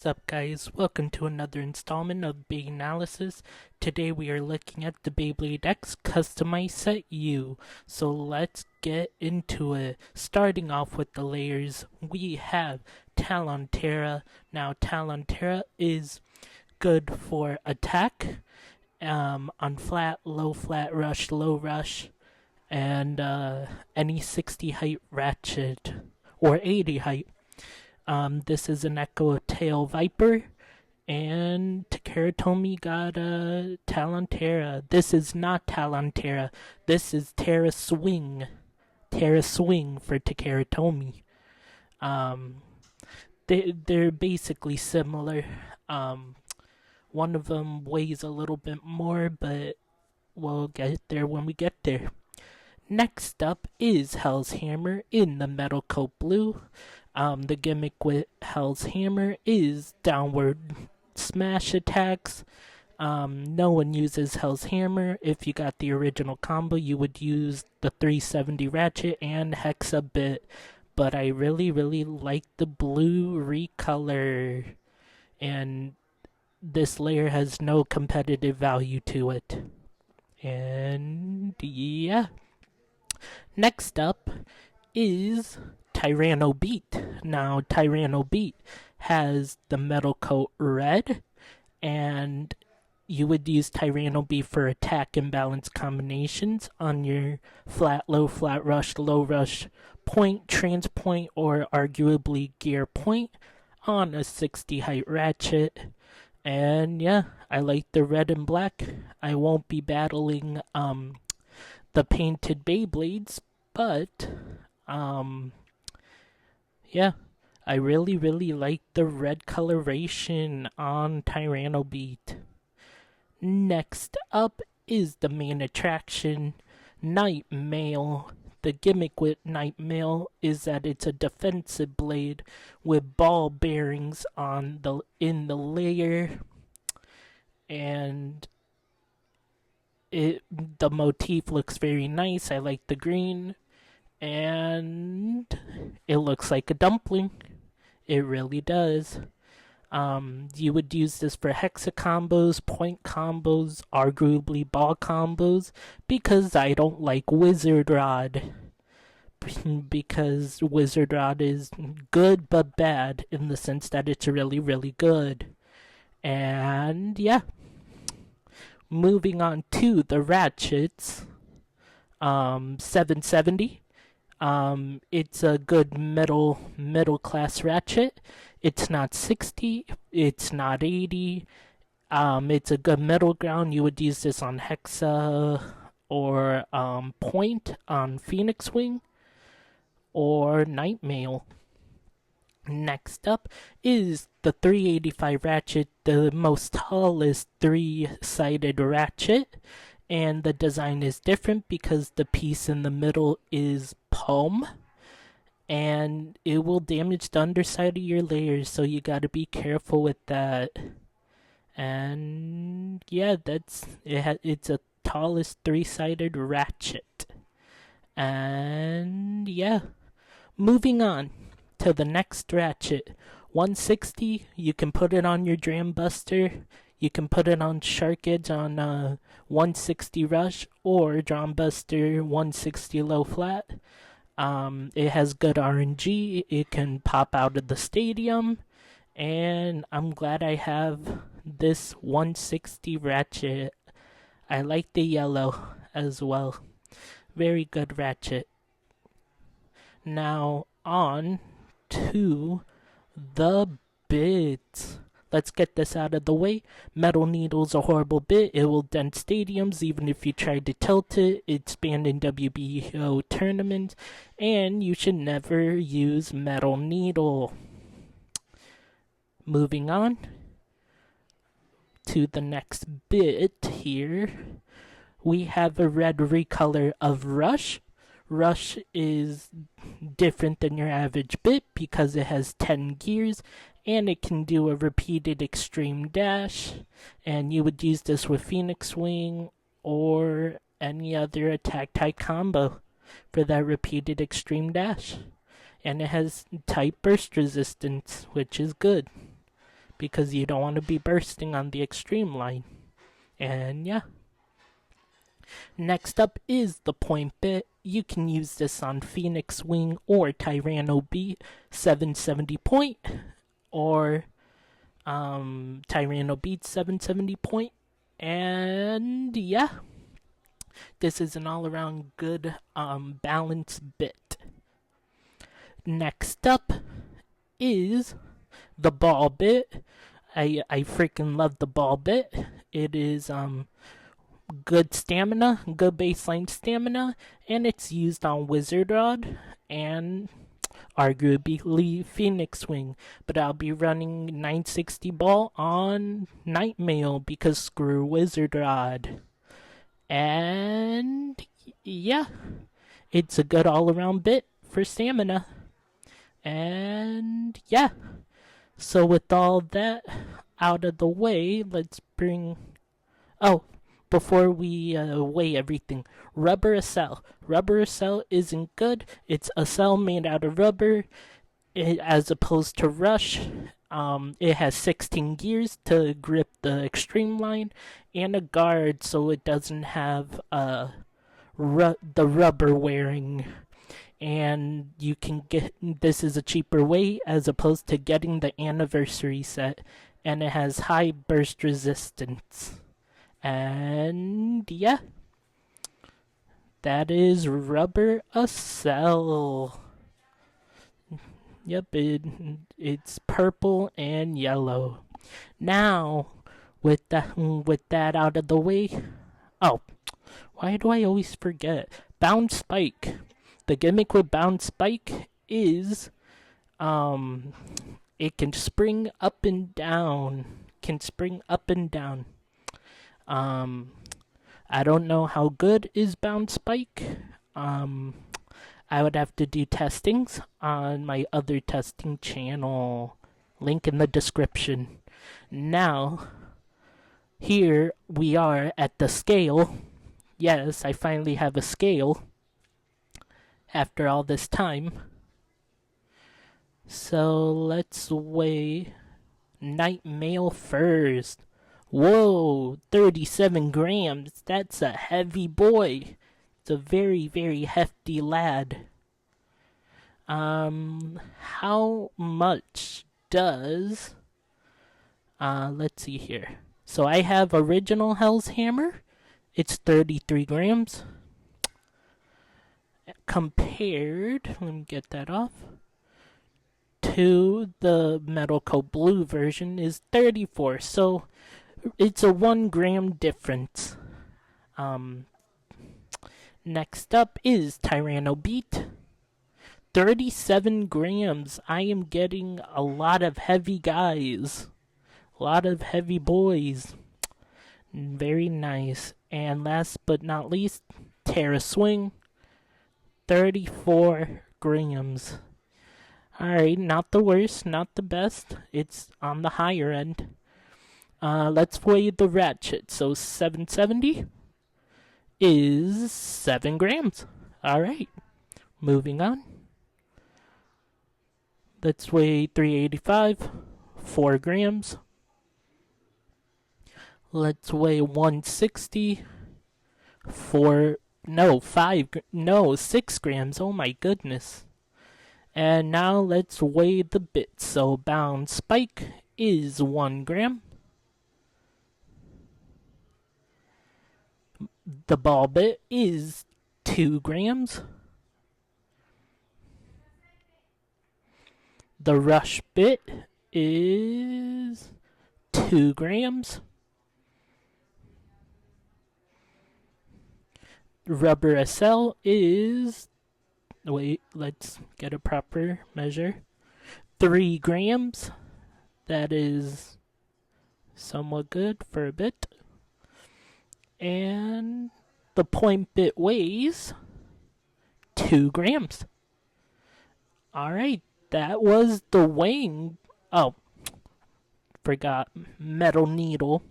What's up, guys? Welcome to another installment of Beynalysis. Today we are looking at the Beyblade X Customized Set U. So let's get into it. Starting off with the layers, we have Talon Terra. Now Talon Terra is good for attack on flat, low rush, and any 60 height ratchet or 80 height. This is an Echo Tail Viper, and Takeratomi got a Talon Terra. This is not Talon Terra. This is Terra Swing. Terra Swing for Takeratomi. They're basically similar. One of them weighs a little bit more, but we'll get there when we get there. Next up is Hell's Hammer in the Metal Coat Blue. The gimmick with Hell's Hammer is downward smash attacks. No one uses Hell's Hammer. If you got the original combo, you would use the 370 Ratchet and Hexa Bit. But I really like the blue recolor. And this layer has no competitive value to it. And yeah. Next up is Tyranno Beat. Now, Tyranno Beat has the metal coat red, and you would use Tyranno Beat for attack and balance combinations on your flat, low rush, point, trans point, or arguably gear point on a 60 height ratchet. And yeah, I like the red and black. I won't be battling the painted Beyblades, but yeah, I really like the red coloration on Tyranno Beat. Next up is the main attraction, Night Mail. The gimmick with Night Mail is that it's a defensive blade with ball bearings in the layer, and the motif looks very nice. I like the green, and it looks like a dumpling. It really does. You would use this for hexa combos, point combos, arguably ball combos, because I don't like Wizard Rod. Because Wizard Rod is good but bad in the sense that it's really good. And yeah. Moving on to the ratchets. 770. It's a good middle class ratchet. It's not 60. It's not 80. It's a good middle ground. You would use this on Hexa or Point on Phoenix Wing or Night Mail. Next up is the 385 ratchet, the most tallest three-sided ratchet, and the design is different because the piece in the middle is palm, and it will damage the underside of your layers, so you gotta be careful with that. And yeah, it's a tallest three-sided ratchet. And yeah, moving on to the next ratchet. 160, you can put it on your Dram Buster, you can put it on Shark Edge on 160 Rush or Dram Buster 160 Low Flat. It has good RNG, it can pop out of the stadium, and I'm glad I have this 160 ratchet. I like the yellow as well. Very good ratchet. Now on to the bits. Let's get this out of the way. Metal Needle's a horrible bit. It will dent stadiums even if you try to tilt it. It's banned in WBO tournaments, and you should never use Metal Needle. Moving on to the next bit here. We have a red recolor of Rush. Rush is different than your average bit because it has 10 gears and it can do a repeated extreme dash, and you would use this with Phoenix Wing or any other attack type combo for that repeated extreme dash. And it has type burst resistance, which is good. because you don't want to be bursting on the extreme line. And yeah. Next up is the point bit. You can use this on Phoenix Wing or Tyranno Beat 770 point, or Tyranno Beat 770 point. And yeah, this is an all-around good balance bit. Next up is the ball bit. I freaking love the ball bit. It is good stamina, good baseline stamina, and it's used on Wizard Rod and arguably Phoenix Wing. But I'll be running 960 ball on Nightmail because screw Wizard Rod. And yeah, it's a good all-around bit for stamina. And yeah, so with all that out of the way, let's bring... Oh, before we weigh everything, rubber accel. Rubber accel isn't good. It's accel made out of rubber, as opposed to rush. It has 16 gears to grip the extreme line, and a guard so it doesn't have the rubber wearing. And you can get this is a cheaper way as opposed to getting the anniversary set, and it has high burst resistance. And yeah, that is rubber accel. Yep, it's purple and yellow. Now, with that out of the way, oh, why do I always forget? Bound Spike. The gimmick with Bound Spike is, it can spring up and down. I don't know how good is Bound Spike. I would have to do testings on my other testing channel. Link in the description. Now, here we are at the scale. Yes, I finally have a scale after all this time. So let's weigh Nightmail first. Whoa, 37 grams. That's a heavy boy. It's a very, very hefty lad. How much does... let's see here. So I have original Hell's Hammer. It's 33 grams. Compared, let me get that off, to the Metal Coat Blue version is 34. So it's a 1 gram difference. Next up is Tyranno Beat. 37 grams. I am getting a lot of heavy guys. A lot of heavy boys. Very nice. And last but not least, Terra Swing. 34 grams. Alright, not the worst, not the best. It's on the higher end. Let's weigh the ratchet. So 770 is 7 grams. Alright, moving on. Let's weigh 385, 4 grams. Let's weigh 160, 6 grams. Oh my goodness. And now let's weigh the bits. So Bound Spike is 1 gram. The ball bit is 2 grams. The rush bit is 2 grams. Rubber accel is... Wait, let's get a proper measure. 3 grams. That is somewhat good for a bit. And the point bit weighs 2 grams. Alright, that was the weighing. Oh, forgot. Metal needle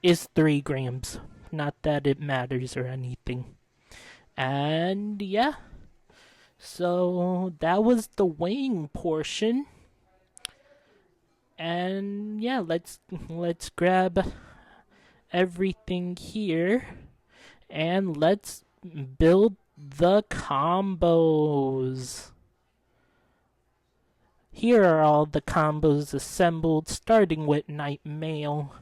is 3 grams. Not that it matters or anything. And yeah. So that was the weighing portion. And yeah, let's grab everything here and let's build the combos. Here are all the combos assembled, starting with Night Mail.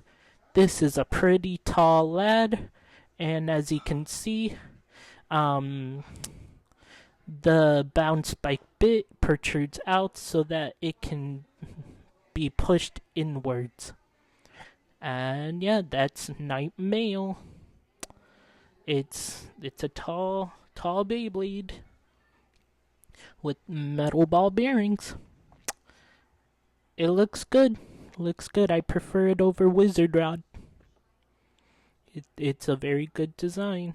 This is a pretty tall lad, and as you can see, the bounce spike bit protrudes out so that it can be pushed inwards. And yeah, that's Night Mail. It's a tall Beyblade with metal ball bearings. It looks good. I prefer it over Wizard Rod. It's a very good design.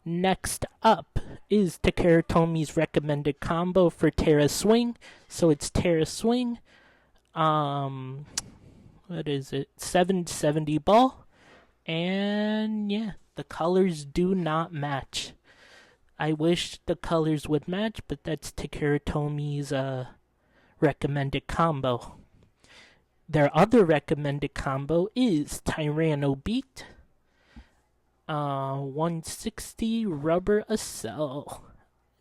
Next up is Takara Tomi's recommended combo for Terra Swing. So it's Terra Swing. What is it? 770 ball. And yeah, the colors do not match. I wish the colors would match, but that's Takara Tomi's recommended combo. Their other recommended combo is Tyranno Beat, 160 Rubber Accel.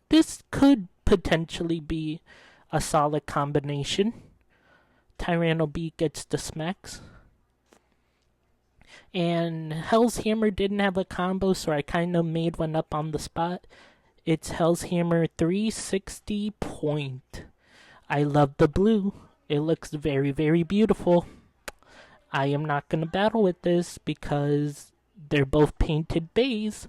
This could potentially be a solid combination. Tyranno Beat gets the smacks. And Hell's Hammer didn't have a combo, so I kind of made one up on the spot. It's Hell's Hammer 360 Point. I love the blue. It looks very, very beautiful. I am not going to battle with this because they're both painted beige,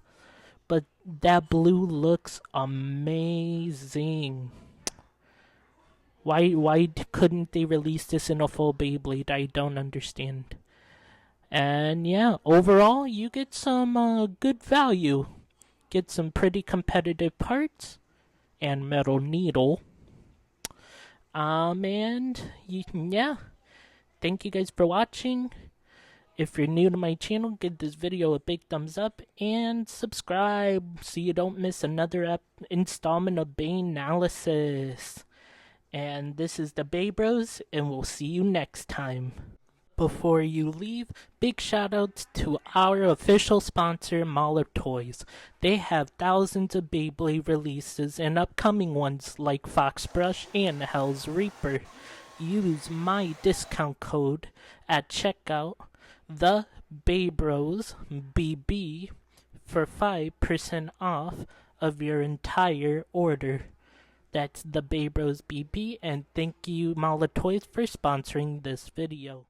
but that blue looks amazing. Why couldn't they release this in a full Beyblade? I don't understand. And yeah, overall, you get some good value. Get some pretty competitive parts and metal needle. Yeah, thank you guys for watching. If you're new to my channel, give this video a big thumbs up and subscribe so you don't miss another installment of Beynalysis. And this is the Bay Bros, and we'll see you next time. Before you leave, big shout outs to our official sponsor, Mahler Toys. They have thousands of Beyblade releases and upcoming ones like Foxbrush and Hell's Reaper. Use my discount code at checkout, the Baybros BB, for 5% off of your entire order. That's the Baybros BB, and thank you Mahler Toys for sponsoring this video.